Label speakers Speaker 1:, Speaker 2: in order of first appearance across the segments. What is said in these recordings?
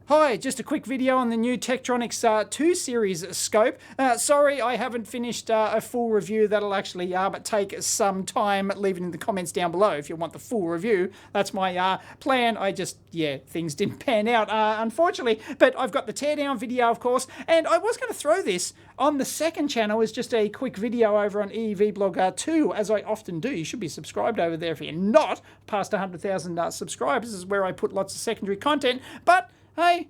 Speaker 1: Hi, just a quick video on the new Tektronix 2 series scope. Sorry, I haven't finished a full review. That'll actually take some time. Leave it in the comments down below if you want the full review. That's my plan. Things didn't pan out, unfortunately. But I've got the teardown video, of course, and I was going to throw this on the second channel as just a quick video over on EEVblog 2, as I often do. You should be subscribed over there if you're not. Past 100,000 subscribers this is where I put lots of secondary content. But hey,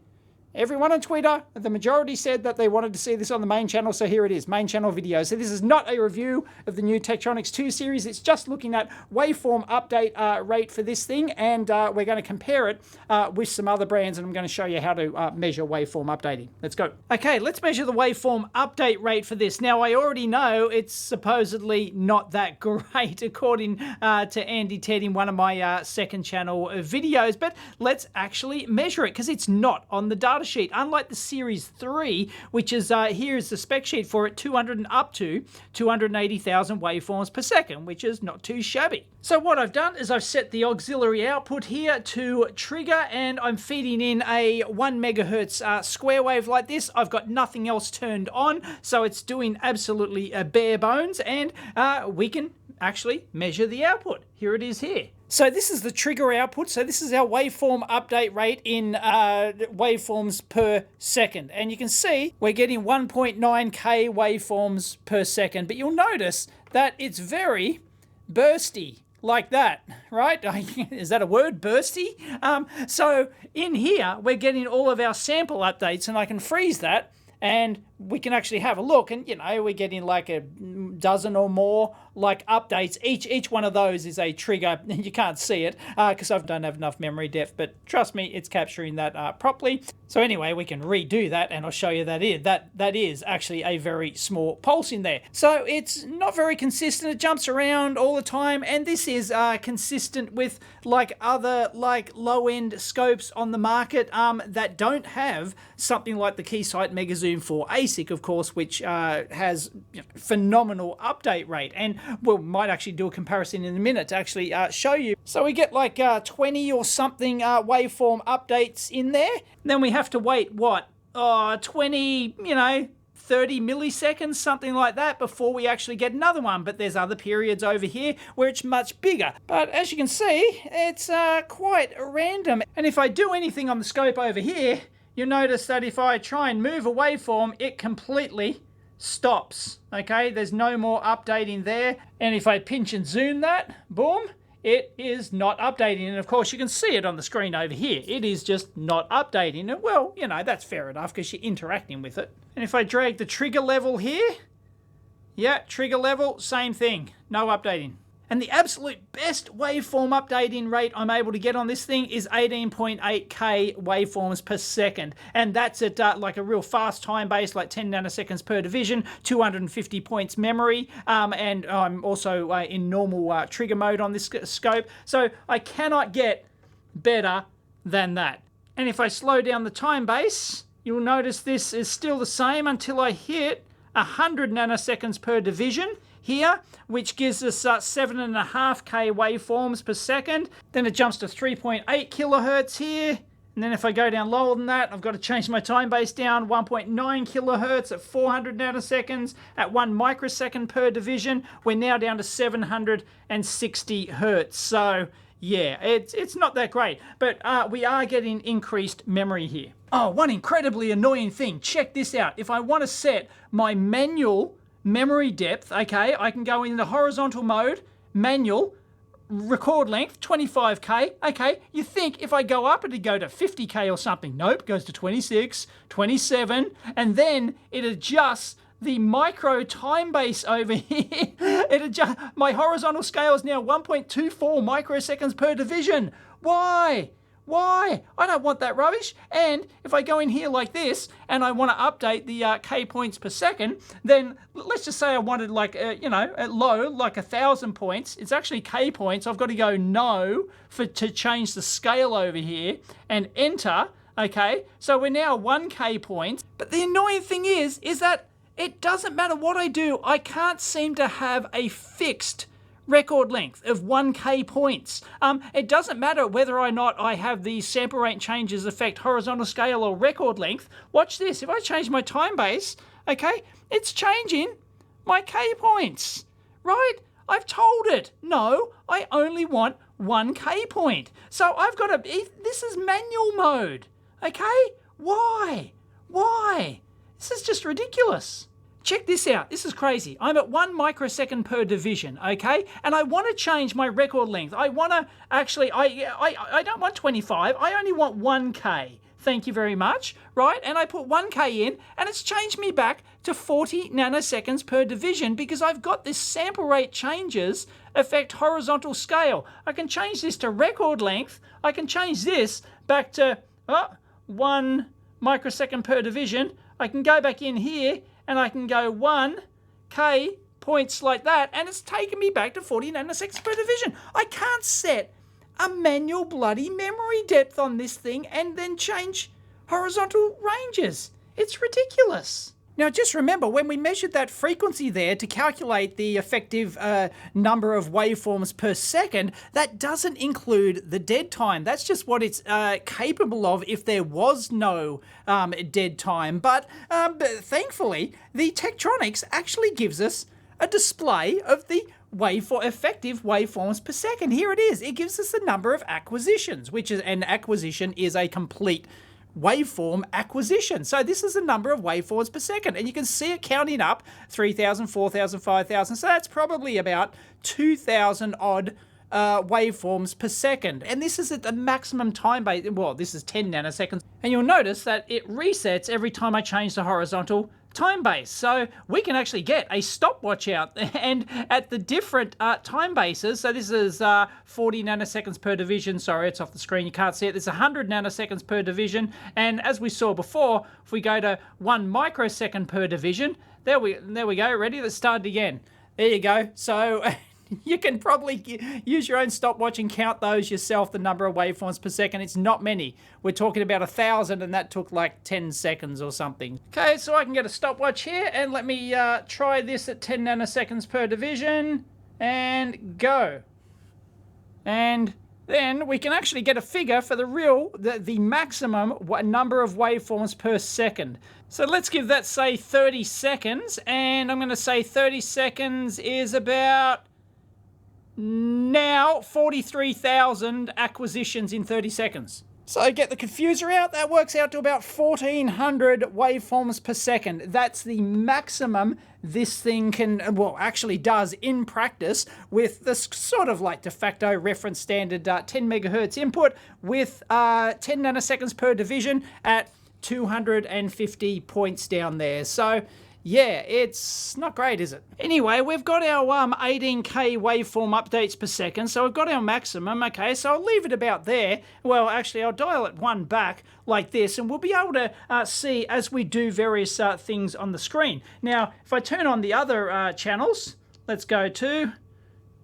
Speaker 1: everyone on Twitter, the majority said that they wanted to see this on the main channel, so here it is, main channel video. So this is not a review of the new Tektronix 2 series, it's just looking at waveform update rate for this thing, and we're going to compare it with some other brands, and I'm going to show you how to measure waveform updating. Let's go. Okay, let's measure the waveform update rate for this. Now, I already know it's supposedly not that great, according to Andy Ted in one of my second channel videos, but let's actually measure it, because it's not on the data sheet, unlike the Series 3, which is, here's the spec sheet for it, 200 and up to 280,000 waveforms per second, which is not too shabby. So what I've done is I've set the auxiliary output here to trigger, and I'm feeding in a 1 megahertz square wave like this. I've got nothing else turned on, so it's doing absolutely bare bones, and we can actually measure the output. Here it is here. So this is the trigger output. So this is our waveform update rate in waveforms per second. And you can see we're getting 1.9K waveforms per second. But you'll notice that it's very bursty, like that, right? Is that a word, bursty? So in here, we're getting all of our sample updates, and I can freeze that, and we can actually have a look, and we're getting like a dozen or more like updates. Each one of those is a trigger. You can't see it because I don't have enough memory depth, but trust me, it's capturing that properly. So anyway, we can redo that, and I'll show you that is actually a very small pulse in there. So it's not very consistent. It jumps around all the time, and this is consistent with like other like low-end scopes on the market that don't have something like the Keysight Megazoom 4 ASIC, of course, which has phenomenal update rate, and we might actually do a comparison in a minute to actually show you. So we get like 20 or something waveform updates in there. Then we have to wait, what, 20, 30 milliseconds, something like that, before we actually get another one. But there's other periods over here where it's much bigger. But as you can see, it's quite random. And if I do anything on the scope over here, you'll notice that if I try and move a waveform, it completely stops. Okay, there's no more updating there. And if I pinch and zoom that, boom, it is not updating. And of course, you can see it on the screen over here. It is just not updating. And well, that's fair enough because you're interacting with it. And if I drag the trigger level here, yeah, trigger level, same thing, no updating. And the absolute best waveform updating rate I'm able to get on this thing is 18.8K waveforms per second. And that's at like a real fast time base, like 10 nanoseconds per division, 250 points memory. And I'm also in normal trigger mode on this scope. So I cannot get better than that. And if I slow down the time base, you'll notice this is still the same until I hit 100 nanoseconds per division here, which gives us 7.5K waveforms per second. Then it jumps to 3.8 kilohertz here. And then if I go down lower than that, I've got to change my time base down, 1.9 kilohertz at 400 nanoseconds at 1 microsecond per division. We're now down to 760 hertz. So yeah, it's not that great, but we are getting increased memory here. Oh, one incredibly annoying thing. Check this out. If I want to set my manual memory depth, okay, I can go into horizontal mode, manual, record length, 25K. Okay, you think if I go up, it'd go to 50K or something. Nope, goes to 26, 27, and then it adjusts the micro time base over here. My horizontal scale is now 1.24 microseconds per division. Why? Why? I don't want that rubbish. And if I go in here like this and I want to update the K points per second, then let's just say I wanted like, at low, like 1,000 points. It's actually K points. I've got to go no to change the scale over here and enter. Okay, so we're now 1K points. But the annoying thing is that it doesn't matter what I do. I can't seem to have a fixed record length of 1K points. It doesn't matter whether or not I have the sample rate changes affect horizontal scale or record length. Watch this. If I change my time base, okay, it's changing my K points, right? I've told it, no, I only want 1K point. So I've got to, this is manual mode, okay? Why? Why? This is just ridiculous. Check this out. This is crazy. I'm at 1 microsecond per division, okay? And I want to change my record length. I want to actually, I don't want 25. I only want 1K. Thank you very much, right? And I put 1K in, and it's changed me back to 40 nanoseconds per division because I've got this sample rate changes affect horizontal scale. I can change this to record length. I can change this back to 1 microsecond per division. I can go back in here, and I can go 1K points like that, and it's taken me back to 40 nanoseconds per division. I can't set a manual bloody memory depth on this thing and then change horizontal ranges. It's ridiculous. Now just remember, when we measured that frequency there to calculate the effective number of waveforms per second, that doesn't include the dead time. That's just what it's capable of if there was no dead time. But thankfully, the Tektronix actually gives us a display of the effective waveforms per second. Here it is. It gives us the number of acquisitions, which is an acquisition is a complete waveform acquisition. So this is the number of waveforms per second, and you can see it counting up 3,000, 4,000, 5,000. So that's probably about 2,000 odd waveforms per second. And this is at the maximum time base. Well, this is 10 nanoseconds. And you'll notice that it resets every time I change the horizontal time base. So we can actually get a stopwatch out and at the different time bases. So this is 40 nanoseconds per division. Sorry, it's off the screen. You can't see it. There's 100 nanoseconds per division. And as we saw before, if we go to 1 microsecond per division, there we go. Ready? Let's start it again. There you go. So you can probably use your own stopwatch and count those yourself, the number of waveforms per second. It's not many. We're talking about 1,000, and that took like 10 seconds or something. Okay, so I can get a stopwatch here, and let me try this at 10 nanoseconds per division, and go. And then we can actually get a figure for the maximum number of waveforms per second. So let's give that, say, 30 seconds, and I'm going to say 30 seconds is about now 43,000 acquisitions in 30 seconds. So get the confuser out, that works out to about 1,400 waveforms per second. That's the maximum this thing can, well, actually does in practice with this sort of like de facto reference standard 10 megahertz input with 10 nanoseconds per division at 250 points down there. So yeah, it's not great, is it? Anyway, we've got our 18K waveform updates per second, so we've got our maximum, okay, so I'll leave it about there. Well, actually, I'll dial it one back like this, and we'll be able to see as we do various things on the screen. Now, if I turn on the other channels, let's go 2,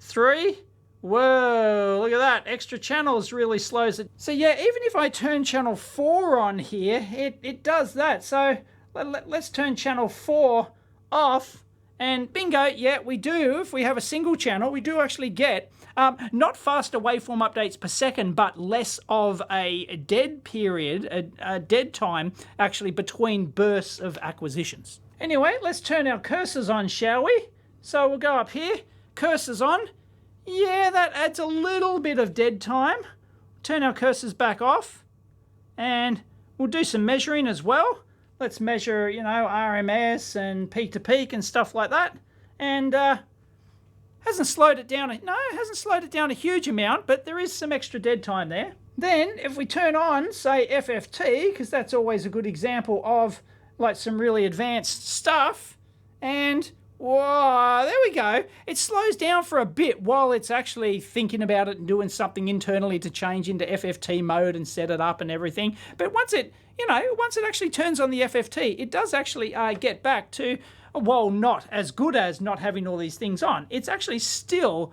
Speaker 1: 3, whoa, look at that, extra channels really slows it. So yeah, even if I turn channel 4 on here, it does that, so let's turn channel 4 off, and bingo, yeah, we do. If we have a single channel, we do actually get not faster waveform updates per second, but less of a dead period, a dead time, actually, between bursts of acquisitions. Anyway, let's turn our cursors on, shall we? So we'll go up here, cursors on. Yeah, that adds a little bit of dead time. Turn our cursors back off, and we'll do some measuring as well. Let's measure, you know, RMS and peak to peak and stuff like that. And hasn't slowed it down. No, it hasn't slowed it down a huge amount, but there is some extra dead time there. Then if we turn on, say, FFT, because that's always a good example of like some really advanced stuff, and whoa, there we go. It slows down for a bit while it's actually thinking about it and doing something internally to change into FFT mode and set it up and everything. But once it, you know, once it actually turns on the FFT, it does actually get back to, while not as good as not having all these things on, it's actually still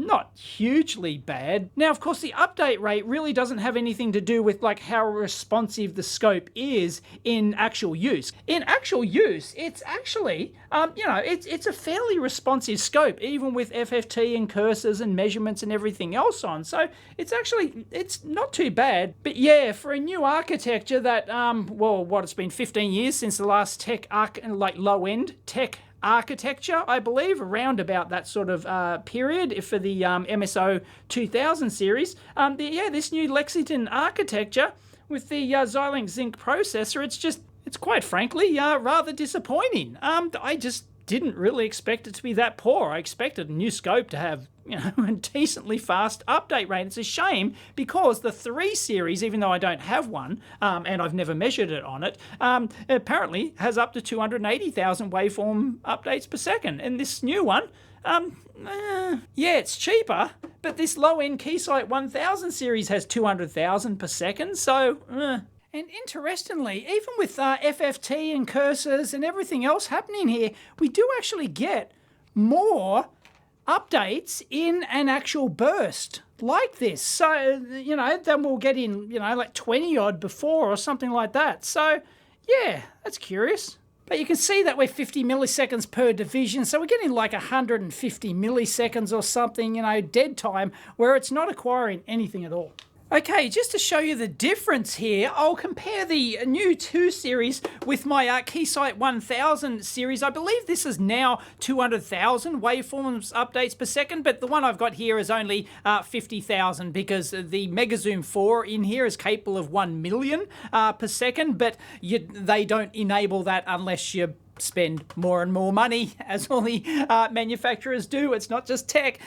Speaker 1: not hugely bad. Now, of course, the update rate really doesn't have anything to do with like how responsive the scope is in actual use. In actual use, it's actually, you know, it's a fairly responsive scope, even with FFT and cursors and measurements and everything else on. So it's actually, it's not too bad. But yeah, for a new architecture that, well, what, it's been 15 years since the last low-end tech architecture, I believe, around about that sort of period for the MSO 2000 series. Yeah, this new Lexington architecture with the Xilinx Zinc processor, it's quite frankly rather disappointing. I just didn't really expect it to be that poor. I expected a new scope to have, you know, a decently fast update rate. It's a shame because the 3 series, even though I don't have one, and I've never measured it on it, apparently has up to 280,000 waveform updates per second. And this new one, yeah, it's cheaper, but this low-end Keysight 1000 series has 200,000 per second, so And interestingly, even with FFT and cursors and everything else happening here, we do actually get more updates in an actual burst like this. So, you know, then we'll get in, you know, like 20 odd before or something like that. So, yeah, that's curious. But you can see that we're 50 milliseconds per division, so we're getting like 150 milliseconds or something, you know, dead time, where it's not acquiring anything at all. Okay, just to show you the difference here, I'll compare the new 2 series with my Keysight 1000 series. I believe this is now 200,000 waveforms updates per second, but the one I've got here is only 50,000 because the Megazoom 4 in here is capable of 1 million per second, but they don't enable that unless you spend more and more money, as all the manufacturers do. It's not just tech.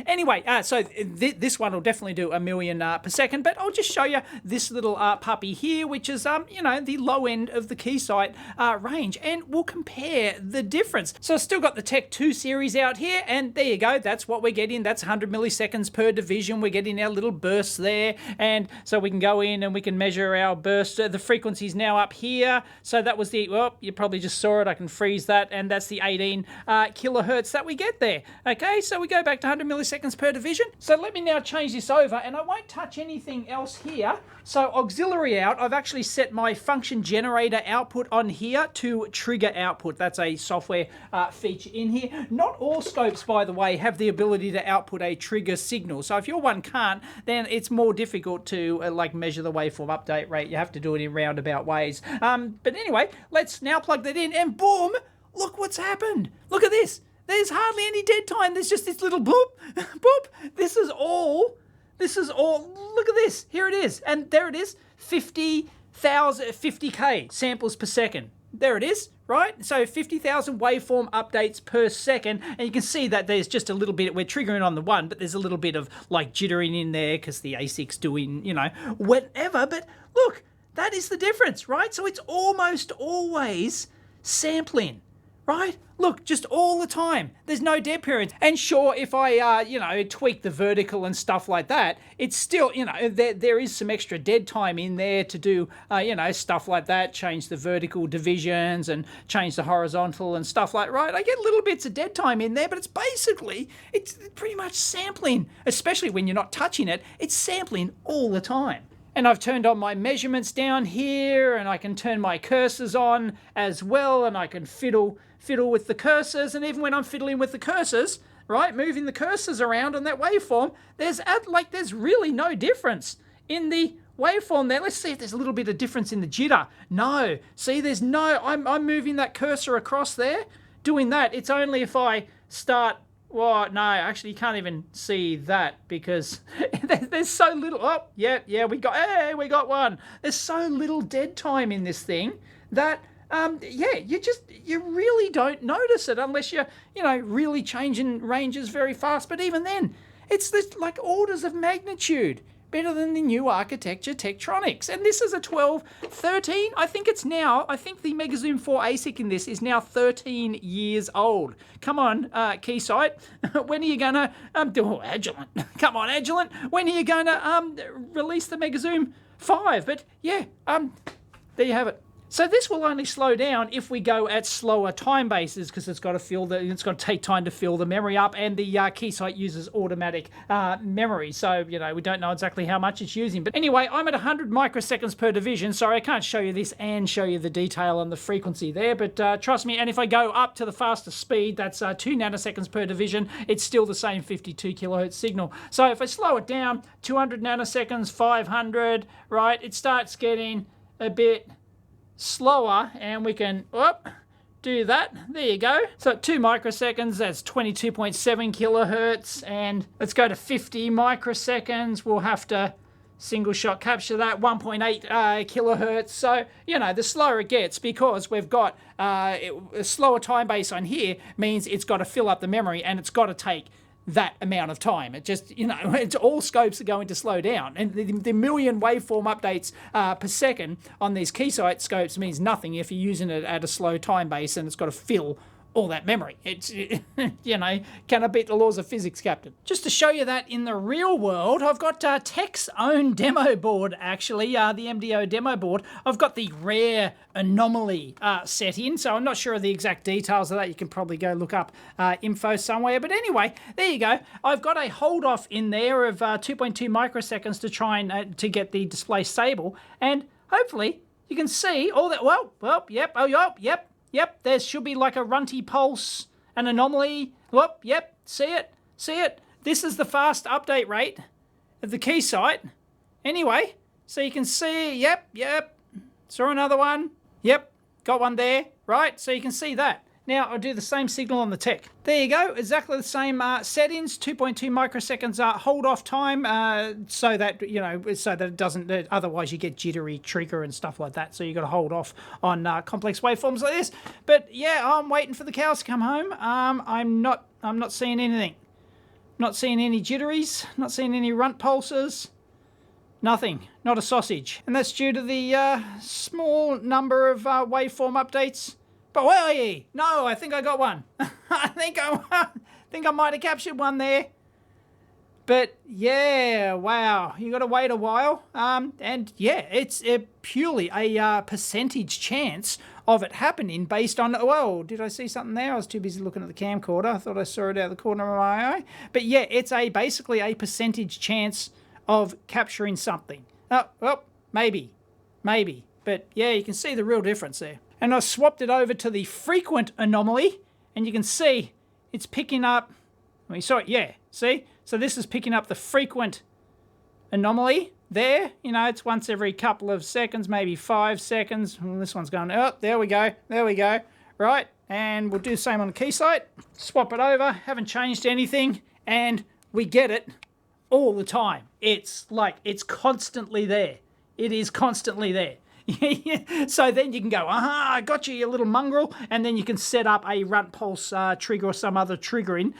Speaker 1: Anyway, so this one will definitely do 1 million per second, but I'll just show you this little puppy here, which is, you know, the low end of the Keysight range, and we'll compare the difference. So I've still got the Tech 2 series out here, and there you go. That's what we're getting. That's 100 milliseconds per division. We're getting our little bursts there, and so we can go in and we can measure our burst. The frequency's now up here. So that was the, well, you probably just saw it. I can freeze that, and that's the 18 kilohertz that we get there. Okay, so we go back to 100 milliseconds per division. So let me now change this over, and I won't touch anything else here. So auxiliary out, I've actually set my function generator output on here to trigger output. That's a software feature in here. Not all scopes, by the way, have the ability to output a trigger signal. So if your one can't, then it's more difficult to like measure the waveform update rate. You have to do it in roundabout ways. But anyway, let's now plug that in, and boom, look what's happened. Look at this. There's hardly any dead time. There's just this little boop, boop. This is all, look at this. Here it is. And there it is, 50K samples per second. There it is, right? So 50,000 waveform updates per second. And you can see that there's just a little bit, we're triggering on the one, but there's a little bit of like jittering in there because the ASIC's doing, you know, whatever. But look, that is the difference, right? So it's almost always sampling, right? Look, just all the time. There's no dead periods. And sure, if I, you know, tweak the vertical and stuff like that, it's still, you know, there is some extra dead time in there to do, you know, stuff like that, change the vertical divisions and change the horizontal and stuff like, right? I get little bits of dead time in there, but it's basically, it's pretty much sampling, especially when you're not touching it. It's sampling all the time. And I've turned on my measurements down here, and I can turn my cursors on as well, and I can fiddle with the cursors. And even when I'm fiddling with the cursors, right, moving the cursors around on that waveform, there's really no difference in the waveform there. Let's see if there's a little bit of difference in the jitter. No, see, there's no, I'm moving that cursor across there, doing that. It's only if I start, well, no, actually you can't even see that because there's so little. Oh, yeah, we got one. There's so little dead time in this thing that, yeah, you really don't notice it unless you're, you know, really changing ranges very fast. But even then, it's this like orders of magnitude better than the new architecture Tektronix. And this is a 13. I think the Megazoom 4 ASIC in this is now 13 years old. Come on, Keysight. When are you gonna Agilent? Come on, Agilent. When are you gonna release the Megazoom 5? But yeah, there you have it. So this will only slow down if we go at slower time bases, because it's got to take time to fill the memory up, and the Keysight uses automatic memory. So, you know, we don't know exactly how much it's using. But anyway, I'm at 100 microseconds per division. Sorry, I can't show you this and show you the detail on the frequency there, but trust me, and if I go up to the fastest speed, that's 2 nanoseconds per division, it's still the same 52 kilohertz signal. So if I slow it down, 200 nanoseconds, 500, right, it starts getting a bit slower, and we can do that. There you go. So at 2 microseconds, that's 22.7 kilohertz, and let's go to 50 microseconds. We'll have to single shot capture that, 1.8 kilohertz. So, you know, the slower it gets, because we've got a slower time base on here, means it's got to fill up the memory, and it's got to take that amount of time. It just, you know, it's all scopes are going to slow down, and the million waveform updates per second on these Keysight scopes means nothing if you're using it at a slow time base, and it's got to fill all that memory. It's, you know, can I beat the laws of physics, Captain? Just to show you that in the real world, I've got Tek's own demo board, actually, the MDO demo board. I've got the rare anomaly set in, so I'm not sure of the exact details of that. You can probably go look up info somewhere. But anyway, there you go. I've got a hold off in there of 2.2 microseconds to try and to get the display stable, and hopefully you can see all that. Yep, there should be like a runty pulse, an anomaly. Yep, see it. This is the fast update rate of the Keysight. Anyway, so you can see, yep, saw another one. Yep, got one there, right? So you can see that. Now I'll do the same signal on the Tek. There you go, exactly the same settings, 2.2 microseconds hold off time, so that, you know, so that it doesn't, otherwise you get jittery trigger and stuff like that. So you got to hold off on complex waveforms like this. But yeah, I'm waiting for the cows to come home. I'm not seeing anything. Not seeing any jitteries, not seeing any runt pulses. Nothing, not a sausage. And that's due to the small number of waveform updates. But where are ye? No, I think I got one. I think I might have captured one there. But yeah, wow, you got to wait a while. And yeah, it's purely a percentage chance of it happening based on, whoa, did I see something there? I was too busy looking at the camcorder. I thought I saw it out of the corner of my eye. But yeah, it's basically a percentage chance of capturing something. Oh, maybe. But yeah, you can see the real difference there. And I swapped it over to the frequent anomaly, and you can see it's picking up, well, you saw it, yeah, see? So this is picking up the frequent anomaly there. You know, it's once every couple of seconds, maybe 5 seconds. Well, this one's going, oh, there we go, right? And we'll do the same on the Keysight. Swap it over, haven't changed anything, and we get it all the time. It's like, it's constantly there. It is constantly there. So then you can go, I got you little mongrel, and then you can set up a runt pulse trigger or some other triggering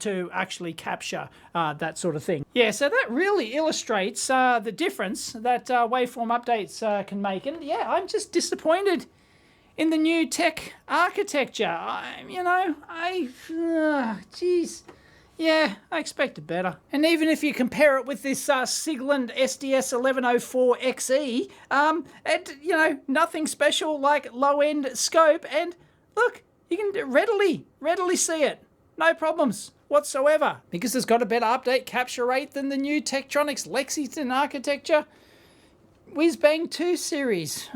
Speaker 1: to actually capture that sort of thing. Yeah, so that really illustrates the difference that waveform updates can make. And yeah, I'm just disappointed in the new Tek architecture. Geez. Yeah, I expected better. And even if you compare it with this Siglent SDS1104X-E, you know, nothing special, like low-end scope, and look, you can readily see it. No problems whatsoever, because it's got a better update capture rate than the new Tektronix Lexington architecture Whiz-Bang 2 series.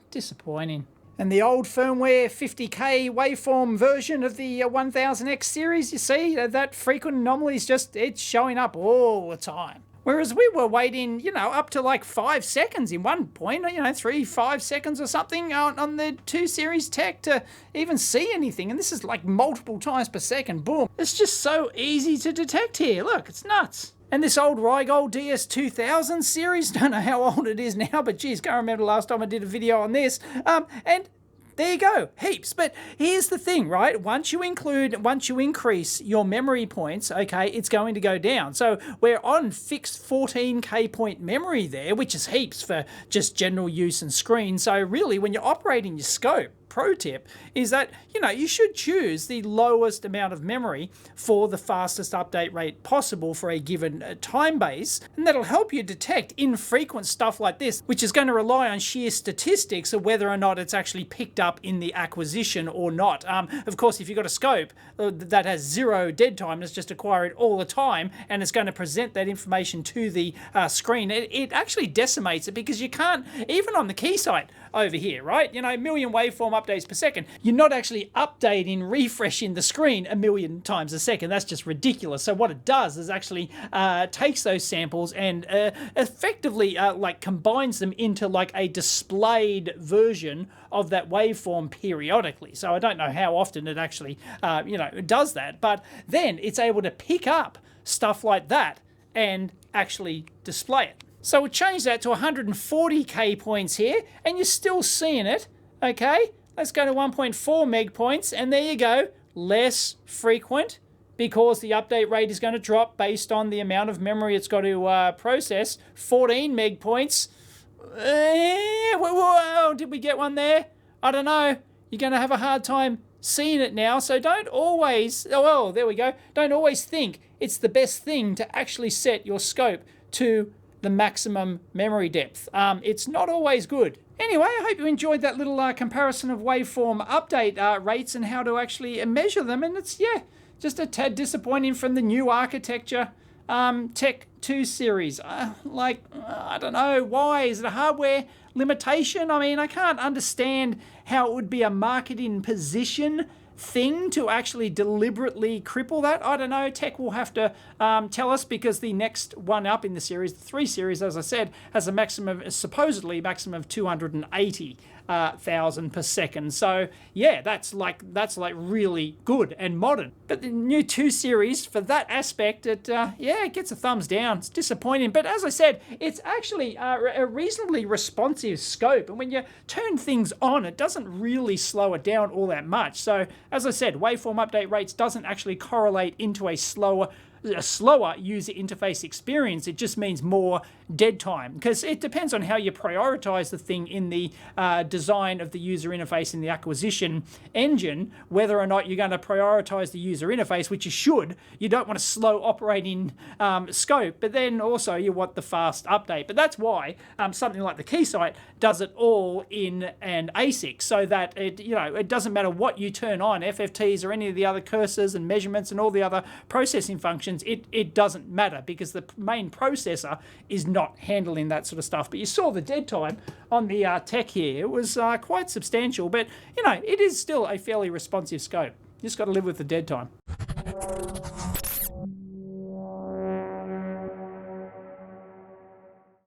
Speaker 1: Disappointing. And the old firmware 50K waveform version of the 1000X series, you see, that frequent anomaly is just, it's showing up all the time. Whereas we were waiting, you know, up to like 5 seconds in one point, you know, 3-5 seconds or something on the 2 series Tek to even see anything. And this is like multiple times per second, boom. It's just so easy to detect here. Look, it's nuts. And this old Rigol DS2200 series, don't know how old it is now, but geez, can't remember the last time I did a video on this. And there you go, heaps. But here's the thing, right? Once you increase your memory points, okay, it's going to go down. So we're on fixed 14K point memory there, which is heaps for just general use and screen. So really, when you're operating your scope, pro tip is that, you should choose the lowest amount of memory for the fastest update rate possible for a given time base, and that'll help you detect infrequent stuff like this, which is going to rely on sheer statistics of whether or not it's actually picked up in the acquisition or not. Of course, if you've got a scope that has 0 dead time, it's just acquire it all the time, and it's going to present that information to the screen, it actually decimates it, because you can't, even on the Keysight over here, right? A million waveform updates per second. You're not actually updating, refreshing the screen a million times a second. That's just ridiculous. So what it does is actually takes those samples and effectively like combines them into like a displayed version of that waveform periodically. So I don't know how often it actually does that, but then it's able to pick up stuff like that and actually display it. So we'll change that to 140k points here, and you're still seeing it, okay? Let's go to 1.4 meg points, and there you go, less frequent, because the update rate is going to drop based on the amount of memory it's got to process. 14 meg points. Whoa, did we get one there? I don't know. You're going to have a hard time seeing it now, so don't always, oh well, there we go, don't always think it's the best thing to actually set your scope to the maximum memory depth. It's not always good. Anyway, I hope you enjoyed that little comparison of waveform update rates and how to actually measure them, and it's, yeah, just a tad disappointing from the new architecture Tech 2 series. I don't know, why? Is it a hardware limitation? I mean, I can't understand how it would be a marketing position thing to actually deliberately cripple that. I don't know. Tech will have to tell us, because the next one up in the series, the 3 series, as I said, has a maximum, supposedly maximum of 280,000 per second. So yeah, that's like really good and modern. But the new 2 series, for that aspect, it gets a thumbs down. It's disappointing, but as I said, it's actually a reasonably responsive scope, and when you turn things on, it doesn't really slow it down all that much. So as I said, waveform update rates doesn't actually correlate into a slower user interface experience. It just means more dead time, because it depends on how you prioritize the thing in the design of the user interface in the acquisition engine, whether or not you're going to prioritize the user interface, which you should. You don't want a slow operating scope, but then also you want the fast update. But that's why something like the Keysight does it all in an ASIC, so that it doesn't matter what you turn on, FFTs or any of the other cursors and measurements and all the other processing functions. It doesn't matter, because the main processor is not handling that sort of stuff. But you saw the dead time on the Tech here. It was quite substantial, but it is still a fairly responsive scope. You just got to live with the dead time.